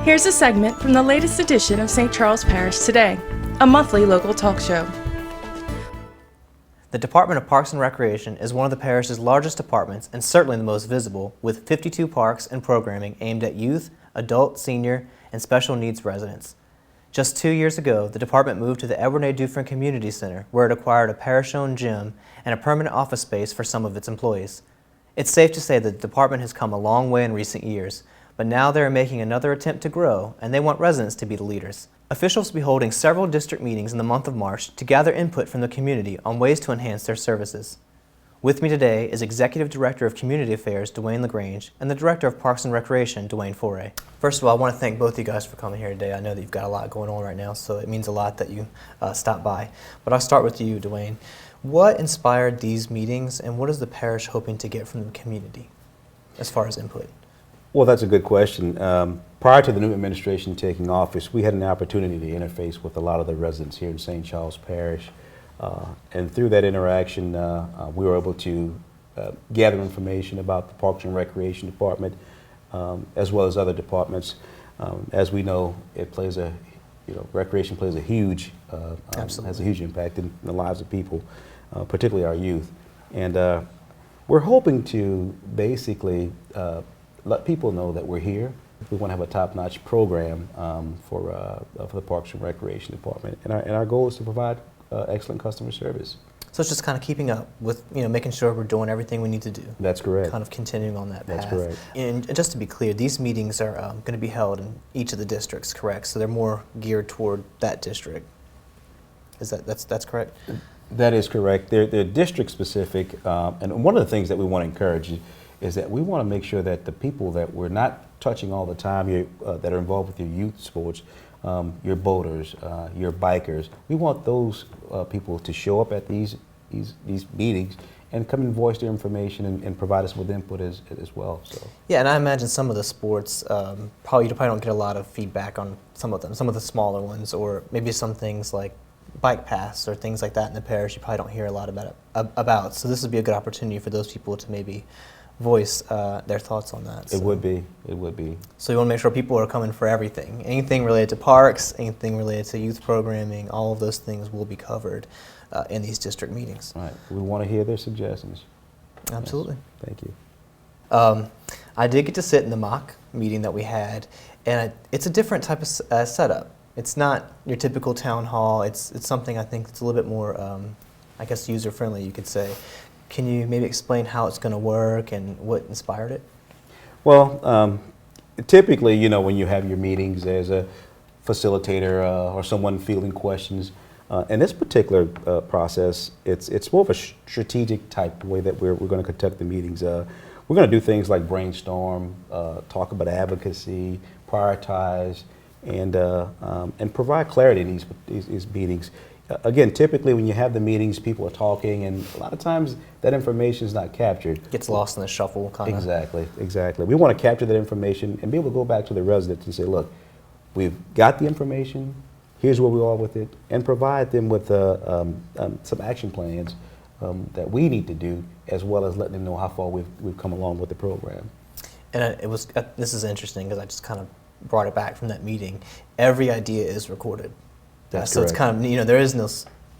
Here's a segment from the latest edition of St. Charles Parish Today, a monthly local talk show. The Department of Parks and Recreation is one of the parish's largest departments and certainly the most visible, with 52 parks and programming aimed at youth, adult, senior, and special needs residents. Just 2 years ago, the department moved to the Edward A. Dufresne Community Center, where it acquired a parish-owned gym and a permanent office space for some of its employees. It's safe to say that the department has come a long way in recent years, but now they are making another attempt to grow, and they want residents to be the leaders. Officials will be holding several district meetings in the month of March to gather input from the community on ways to enhance their services. With me today is Executive Director of Community Affairs, Dwayne LaGrange, and the Director of Parks and Recreation, Dwayne Foray. First of all, I want to thank both of you guys for coming here today. I know that you've got a lot going on right now, so it means a lot that you stopped by. But I'll start with you, Dwayne. What inspired these meetings, and what is the parish hoping to get from the community as far as input? Well, that's a good question. Prior to the new administration taking office, we had an opportunity to interface with a lot of the residents here in St. Charles Parish. And through that interaction, we were able to gather information about the Parks and Recreation Department, as well as other departments. As we know, recreation plays a huge, has a huge impact in the lives of people, particularly our youth. And we're hoping to basically let people know that we're here. We want to have a top-notch program for the Parks and Recreation Department, and our goal is to provide excellent customer service. So it's just kind of keeping up with, making sure we're doing everything we need to do. That's correct. Kind of continuing on that path. That's correct. And just to be clear, these meetings are going to be held in each of the districts, correct? So they're more geared toward that district. Is that's correct? That is correct. They're district specific, and one of the things that we want to encourage is that we want to make sure that the people that we're not touching all the time, that are involved with your youth sports, your boaters, your bikers, we want those people to show up at these meetings and come and voice their information and provide us with input as well. So. Yeah, and I imagine some of the sports, you probably don't get a lot of feedback on some of them, some of the smaller ones, or maybe some things like bike paths or things like that in the parish you probably don't hear a lot about. So this would be a good opportunity for those people to maybe voice their thoughts on that. It would be. So you want to make sure people are coming for everything. Anything related to parks, anything related to youth programming, all of those things will be covered in these district meetings. Right. We want to hear their suggestions. Absolutely. Yes. Thank you. I did get to sit in the mock meeting that we had, and it's a different type of setup. It's not your typical town hall. It's something I think that's a little bit more, I guess, user-friendly, you could say. Can you maybe explain how it's going to work and what inspired it? Well, typically, when you have your meetings, there's a facilitator or someone fielding questions. In this particular process, it's more of a strategic type way that we're going to conduct the meetings. We're going to do things like brainstorm, talk about advocacy, prioritize, and provide clarity in these meetings. Again, typically when you have the meetings, people are talking, and a lot of times that information is not captured. Gets lost in the shuffle, kind of. Exactly. We want to capture that information and be able to go back to the residents and say, look, we've got the information, here's where we are with it, and provide them with some action plans that we need to do, as well as letting them know how far we've come along with the program. And this is interesting because I just kind of brought it back from that meeting. Every idea is recorded. That's so correct. It's kind of, there is no,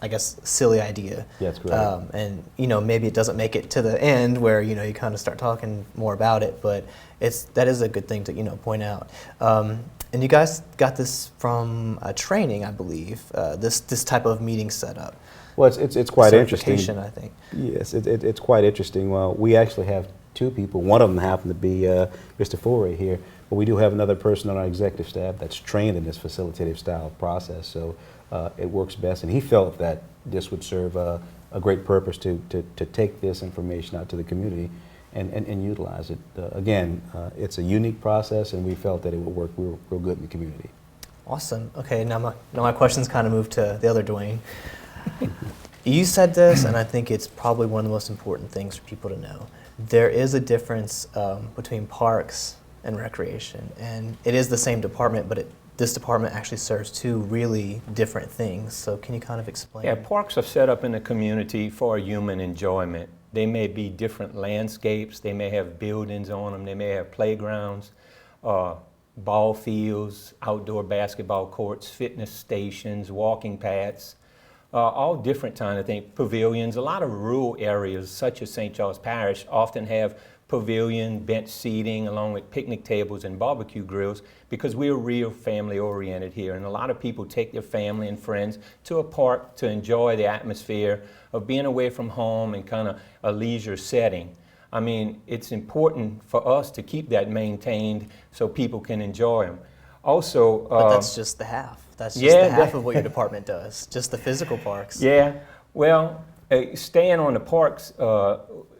I guess, silly idea. That's correct. And, maybe it doesn't make it to the end where, you kind of start talking more about it, but that is a good thing to, point out. And you guys got this from a training, I believe, this type of meeting setup. Well, it's quite interesting. Certification, I think. Yes, it's quite interesting. Well, we actually have two people. One of them happened to be Mr. Foray here, but we do have another person on our executive staff that's trained in this facilitative style process, so it works best. And he felt that this would serve a great purpose to take this information out to the community and utilize it. Again, it's a unique process, and we felt that it would work real good in the community. Awesome. Okay, now my questions kind of move to the other Dwayne. You said this, and I think it's probably one of the most important things for people to know. There is a difference between parks and recreation, and it is the same department, but this department actually serves two really different things. So can you kind of explain? Yeah, parks are set up in the community for human enjoyment. They may be different landscapes, they may have buildings on them, they may have playgrounds. ball fields, outdoor basketball courts, fitness stations, walking paths, all different kind of things, pavilions. A lot of rural areas, such as St. Charles Parish, often have pavilion, bench seating, along with picnic tables and barbecue grills, because we're real family oriented here. And a lot of people take their family and friends to a park to enjoy the atmosphere of being away from home and kind of a leisure setting. I mean, it's important for us to keep that maintained so people can enjoy them. Also, But that's just the half. That's just yeah, the half of what your department does, just the physical parks. Yeah, well, staying on the parks,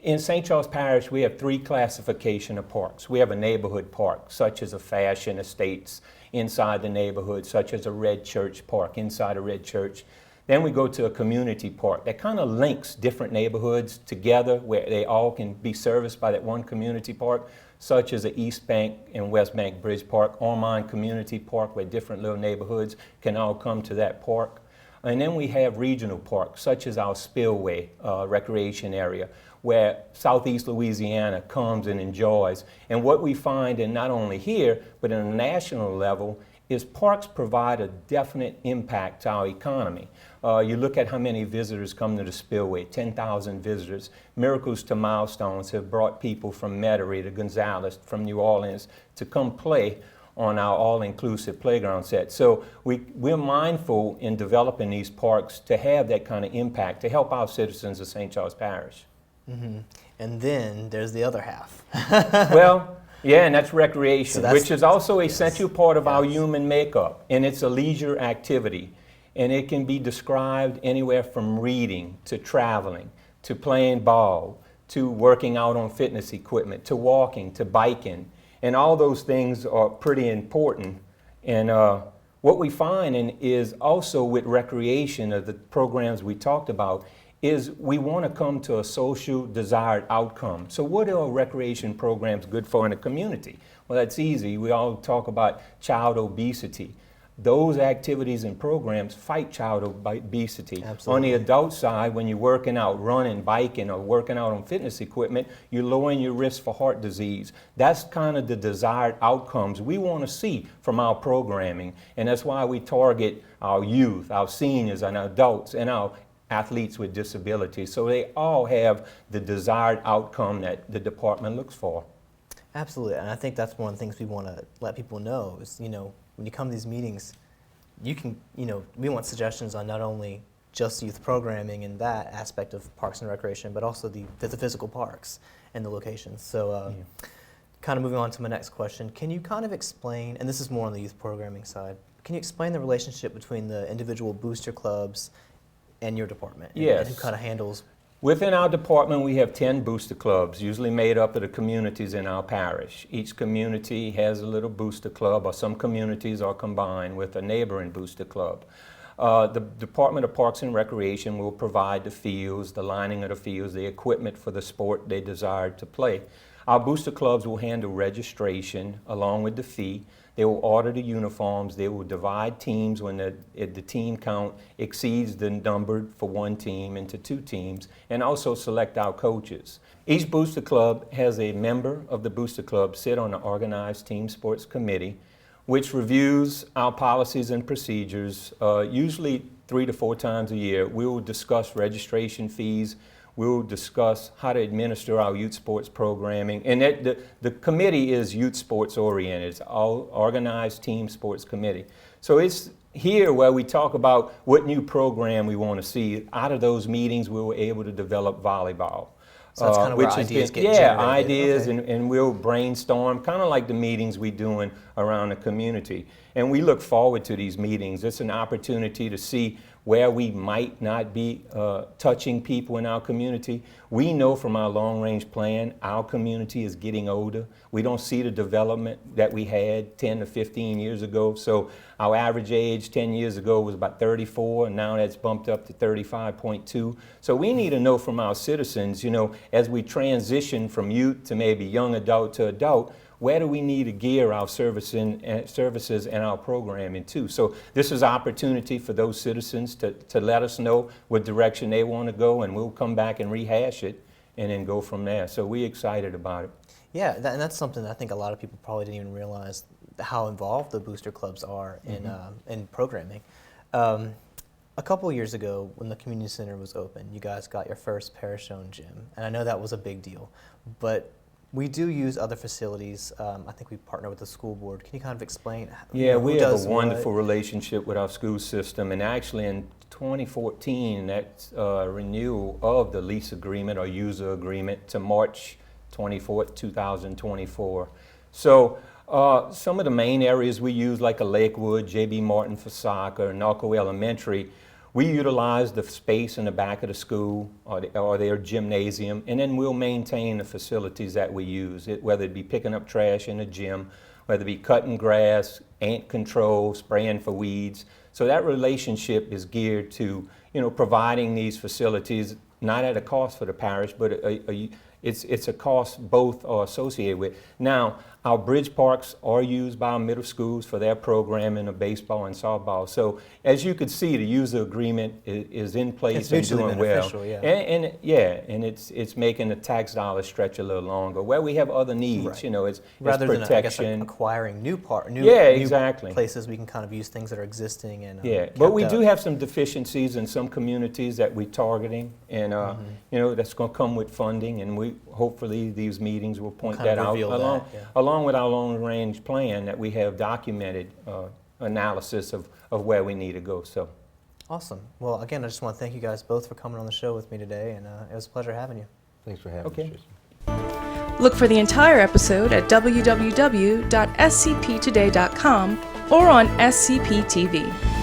in St. Charles Parish, we have 3 classification of parks. We have a neighborhood park, such as a Fashion Estates inside the neighborhood, such as a Red Church Park inside a Red Church. Then we go to a community park that kind of links different neighborhoods together where they all can be serviced by that one community park, such as the East Bank and West Bank Bridge Park, Ormond Community Park, where different little neighborhoods can all come to that park. And then we have regional parks, such as our Spillway recreation area, where Southeast Louisiana comes and enjoys. And what we find, and not only here, but on a national level, is parks provide a definite impact to our economy. You look at how many visitors come to the Spillway, 10,000 visitors. Miracles to Milestones have brought people from Metairie to Gonzales, from New Orleans, to come play on our all-inclusive playground set. So we're mindful in developing these parks to have that kind of impact, to help our citizens of St. Charles Parish. Mm-hmm. And then there's the other half. Well, yeah, and that's recreation, So which is also a yes, essential part of our yes. human makeup, and it's a leisure activity. And it can be described anywhere from reading, to traveling, to playing ball, to working out on fitness equipment, to walking, to biking. And all those things are pretty important. And what we find is also with recreation, of the programs we talked about, is we want to come to a social desired outcome. So what are recreation programs good for in a community? Well, that's easy. We all talk about child obesity. Those activities and programs fight child obesity. Absolutely. On the adult side, when you're working out, running, biking, or working out on fitness equipment, you're lowering your risk for heart disease. That's kind of the desired outcomes we want to see from our programming. And that's why we target our youth, our seniors, and our adults, and our athletes with disabilities. So they all have the desired outcome that the department looks for. Absolutely, and I think that's one of the things we want to let people know is, when you come to these meetings, you can, we want suggestions on not only just youth programming and that aspect of parks and recreation, but also the physical parks and the locations. So kind of moving on to my next question, can you kind of explain, and this is more on the youth programming side, can you explain the relationship between the individual booster clubs and your department? Yes. And who kind of handles? Within our department, we have 10 booster clubs, usually made up of the communities in our parish. Each community has a little booster club, or some communities are combined with a neighboring booster club. The Department of Parks and Recreation will provide the fields, the lining of the fields, the equipment for the sport they desire to play. Our booster clubs will handle registration along with the fee. They will order the uniforms. They will divide teams when the team count exceeds the number for one team into 2 teams, and also select our coaches. Each booster club has a member of the booster club sit on the organized team sports committee, which reviews our policies and procedures. Usually 3 to 4 times a year. We will discuss registration fees. We'll discuss how to administer our youth sports programming. And the committee is youth sports oriented. It's all organized team sports committee. So it's here where we talk about what new program we want to see. Out of those meetings, we were able to develop volleyball. So that's kind of where ideas get generated. Yeah, ideas, okay. and we'll brainstorm, kind of like the meetings we're doing around the community. And we look forward to these meetings. It's an opportunity to see where we might not be touching people in our community. We know from our long-range plan, our community is getting older. We don't see the development that we had 10 to 15 years ago. So our average age 10 years ago was about 34, and now that's bumped up to 35.2. So we need to know from our citizens, as we transition from youth to maybe young adult to adult, where do we need to gear our services and our programming to? So this is an opportunity for those citizens to let us know what direction they want to go, and we'll come back and rehash it and then go from there. So we're excited about it. Yeah, and that's something that I think a lot of people probably didn't even realize. how involved the booster clubs are in programming. A couple of years ago, when the community center was open, you guys got your first parish-owned gym, and I know that was a big deal. But we do use other facilities. I think we partner with the school board. Can you kind of explain? Yeah, we have does a wonderful relationship with our school system, and actually in 2014, that's renewal of the lease agreement or user agreement to March 24th, 2024. So some of the main areas we use, like a Lakewood, J.B. Martin for soccer, Narco Elementary, we utilize the space in the back of the school or their gymnasium, and then we'll maintain the facilities that we use, whether it be picking up trash in the gym, whether it be cutting grass, ant control, spraying for weeds. So that relationship is geared to, providing these facilities, not at a cost for the parish, but it's a cost both are associated with. Now, our bridge parks are used by our middle schools for their programming of baseball and softball. So as you could see, the user agreement is in place and doing well. Yeah. And it's making the tax dollars stretch a little longer. Where we have other needs, Right. it's Rather protection. than, I guess, like acquiring new exactly. places, we can kind of use things that are existing and But we kept do up. have some deficiencies in some communities that we're targeting, and that's going to come with funding, and we hopefully these meetings will point kind of that out reveal along, that, yeah. along with our long-range plan that we have documented analysis of where we need to go. So, Awesome. Well, again, I just want to thank you guys both for coming on the show with me today, and it was a pleasure having you. Thanks for having Okay. us, Tristan. Look for the entire episode at www.scptoday.com or on SCP TV.